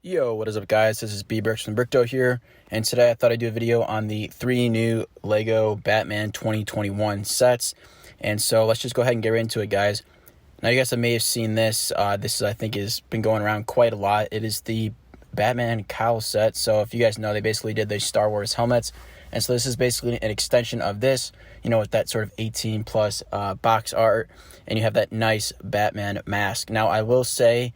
Yo, what is up, guys? This is B Bricks from Brickdo here, and today I thought I'd do a video on the 3 new Lego Batman 2021 sets. And so let's just go ahead and get right into it, guys. Now, you guys may have seen this. This I think has been going around quite a lot. It is the Batman Cowl set. So if you guys know, they basically did the Star Wars helmets, and so this is basically an extension of this. You know, with that sort of 18 plus box art, and you have that nice Batman mask. Now, I will say,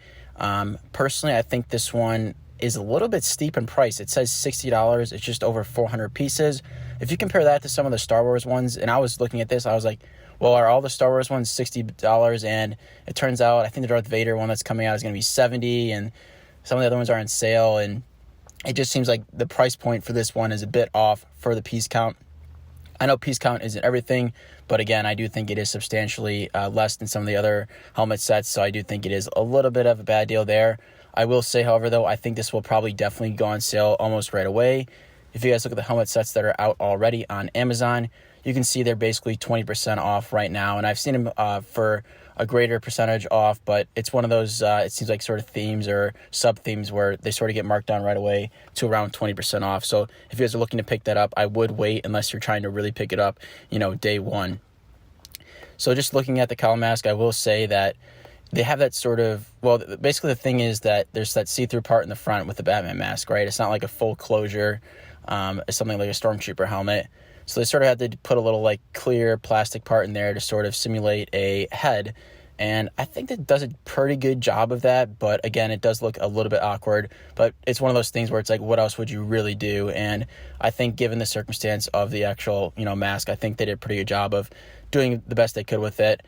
personally, I think this one is a little bit steep in price. It says $60. It's just over 400 pieces. If you compare that to some of the Star Wars ones, and I was looking at this, I was like, well, are all the Star Wars ones $60? And it turns out, I think the Darth Vader one that's coming out is going to be $70, and some of the other ones are on sale, and it just seems like the price point for this one is a bit off for the piece count. I know piece count isn't everything, but again, I do think it is substantially less than some of the other helmet sets, so I do think it is a little bit of a bad deal there. I will say, however, though, I think this will probably definitely go on sale almost right away. If you guys look at the helmet sets that are out already on Amazon, you can see they're basically 20% off right now, and I've seen them for a greater percentage off, but it's one of those, it seems like sort of themes or sub-themes where they sort of get marked down right away to around 20% off. So if you guys are looking to pick that up, I would wait unless you're trying to really pick it up, you know, day one. So just looking at the cowl mask, I will say that they have that sort of, well, basically the thing is that there's that see-through part in the front with the Batman mask, right? It's not like a full closure. It's something like a Stormtrooper helmet. So they sort of had to put a little like clear plastic part in there to sort of simulate a head. And I think that does a pretty good job of that. But again, it does look a little bit awkward. But it's one of those things where it's like, what else would you really do? And I think given the circumstance of the actual, you know, mask, I think they did a pretty good job of doing the best they could with it.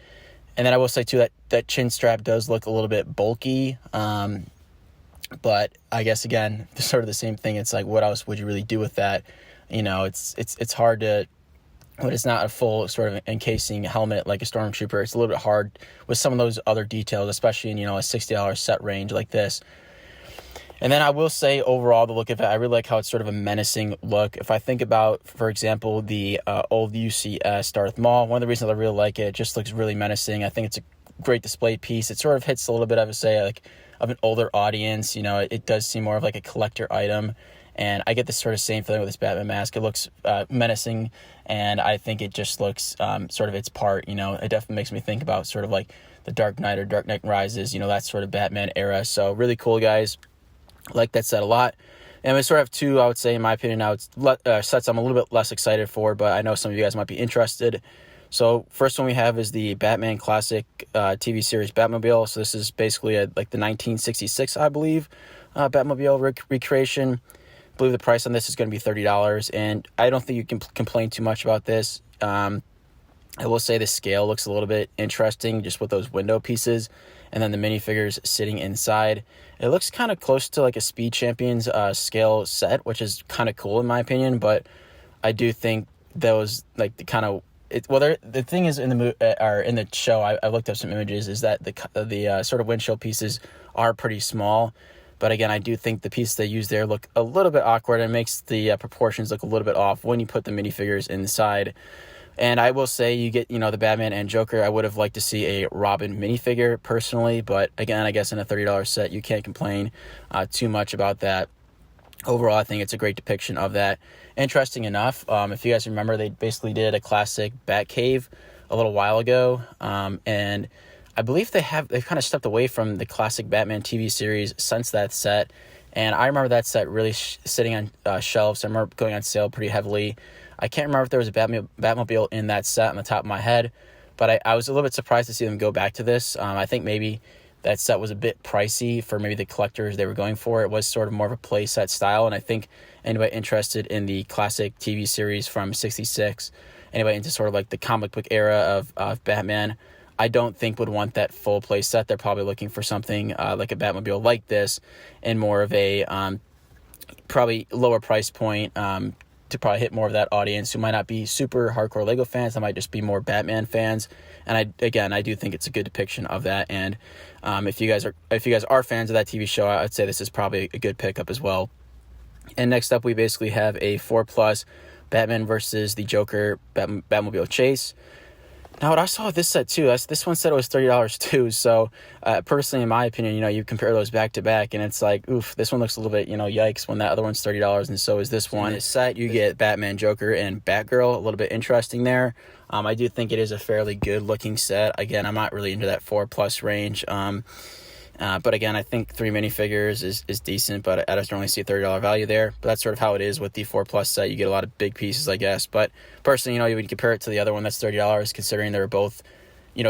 And then I will say too that chin strap does look a little bit bulky. But I guess again, sort of the same thing. It's like, what else would you really do with that? You know, it's hard to, when it's not a full sort of encasing helmet like a Stormtrooper, it's a little bit hard with some of those other details, especially in, you know, a $60 set range like this. And then I will say overall, the look of it, I really like how it's sort of a menacing look. If I think about, for example, the old UCS Darth Maul, one of the reasons I really like it just looks really menacing. I think it's a great display piece. It sort of hits a little bit of, like of an older audience. You know, it does seem more of like a collector item. And I get this sort of same feeling with this Batman mask. It looks menacing, and I think it just looks sort of its part. You know, it definitely makes me think about sort of like the Dark Knight or Dark Knight Rises, you know, that sort of Batman era. So really cool, guys. Like that set a lot. And we sort of have two, I would say, in my opinion, now it's sets I'm a little bit less excited for, but I know some of you guys might be interested. So first one we have is the Batman Classic TV series Batmobile. So this is basically like the 1966, I believe, Batmobile recreation. I believe the price on this is going to be $30, and I don't think you can complain too much about this. I will say the scale looks a little bit interesting just with those window pieces, and then the minifigures sitting inside. It looks kind of close to like a Speed Champions scale set, which is kind of cool in my opinion, but I do think those like the kind of the thing is in the show, I looked up some images, is that the sort of windshield pieces are pretty small. But again, I do think the pieces they use there look a little bit awkward and makes the proportions look a little bit off when you put the minifigures inside. And I will say you get, you know, the Batman and Joker. I would have liked to see a Robin minifigure personally. But again, I guess in a $30 set, you can't complain too much about that. Overall, I think it's a great depiction of that. Interesting enough, if you guys remember, they basically did a classic Batcave a little while ago. And I believe they've kind of stepped away from the classic Batman TV series since that set. And I remember that set really sitting on shelves. I remember going on sale pretty heavily. I can't remember if there was a Batmobile in that set on the top of my head, but I was a little bit surprised to see them go back to this. I think maybe that set was a bit pricey for maybe the collectors they were going for. It was sort of more of a play set style, and I think anybody interested in the classic TV series from '66, anybody into sort of like the comic book era of Batman, I don't think would want that full play set. They're probably looking for something like a Batmobile like this, and more of a probably lower price point to probably hit more of that audience who might not be super hardcore Lego fans. They might just be more Batman fans. And I do think it's a good depiction of that. And if you guys are fans of that TV show, I'd say this is probably a good pickup as well. And next up, we basically have a 4+ Batman versus the Joker Batmobile Chase. Now, what I saw with this set too, this one said it was $30 too. So, personally, in my opinion, you compare those back to back, and it's like, oof, this one looks a little bit, yikes, when that other one's $30, and so is this one. In this set, you get Batman, Joker, and Batgirl. A little bit interesting there. I do think it is a fairly good looking set. Again, I'm not really into that 4+ range. But again, I think 3 minifigures is decent, but I just don't really see a $30 value there. But that's sort of how it is with the 4+ set. You get a lot of big pieces, I guess. But personally, you would compare it to the other one that's $30, considering they're both,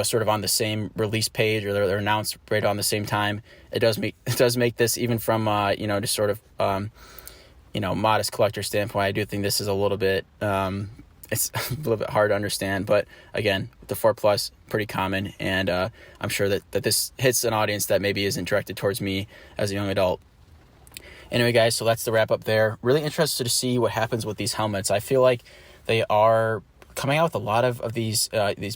sort of on the same release page, or they're announced right on the same time. It does make this, even from just sort of modest collector standpoint, I do think this is a little bit it's a little bit hard to understand. But again, the 4+, pretty common, and I'm sure that this hits an audience that maybe isn't directed towards me as a young adult. Anyway, guys, so that's the wrap up there. Really interested to see what happens with these helmets. I feel like they are coming out with a lot of these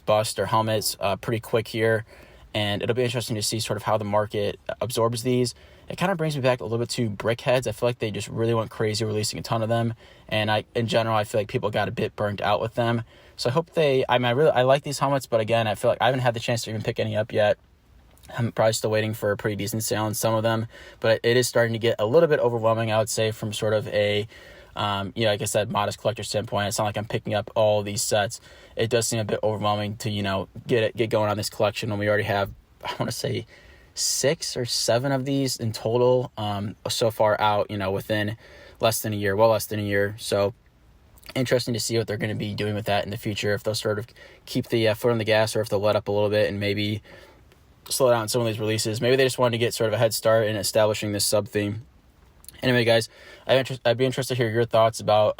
busts or helmets pretty quick here, and it'll be interesting to see sort of how the market absorbs these. It kind of brings me back a little bit to Brickheads. I feel like they just really went crazy releasing a ton of them, and in general, I feel like people got a bit burnt out with them. So I hope I like these helmets, but again, I feel like I haven't had the chance to even pick any up yet. I'm probably still waiting for a pretty decent sale on some of them, but it is starting to get a little bit overwhelming, I would say, from sort of a, like I said, modest collector standpoint. It's not like I'm picking up all these sets. It does seem a bit overwhelming to, get going on this collection when we already have, I want to say, 6 or 7 of these in total so far out, within less than a year. So interesting to see what they're going to be doing with that in the future, if they'll sort of keep the foot on the gas, or if they'll let up a little bit and maybe slow down some of these releases. Maybe they just wanted to get sort of a head start in establishing this sub theme. Anyway, guys, I'd be interested to hear your thoughts about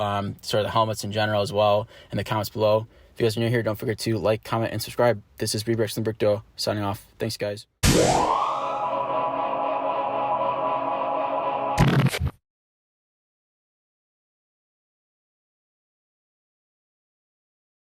sort of the helmets in general as well in the comments below. If you guys are new here, don't forget to like, comment, and subscribe. This is Brickduo signing off. Thanks, guys.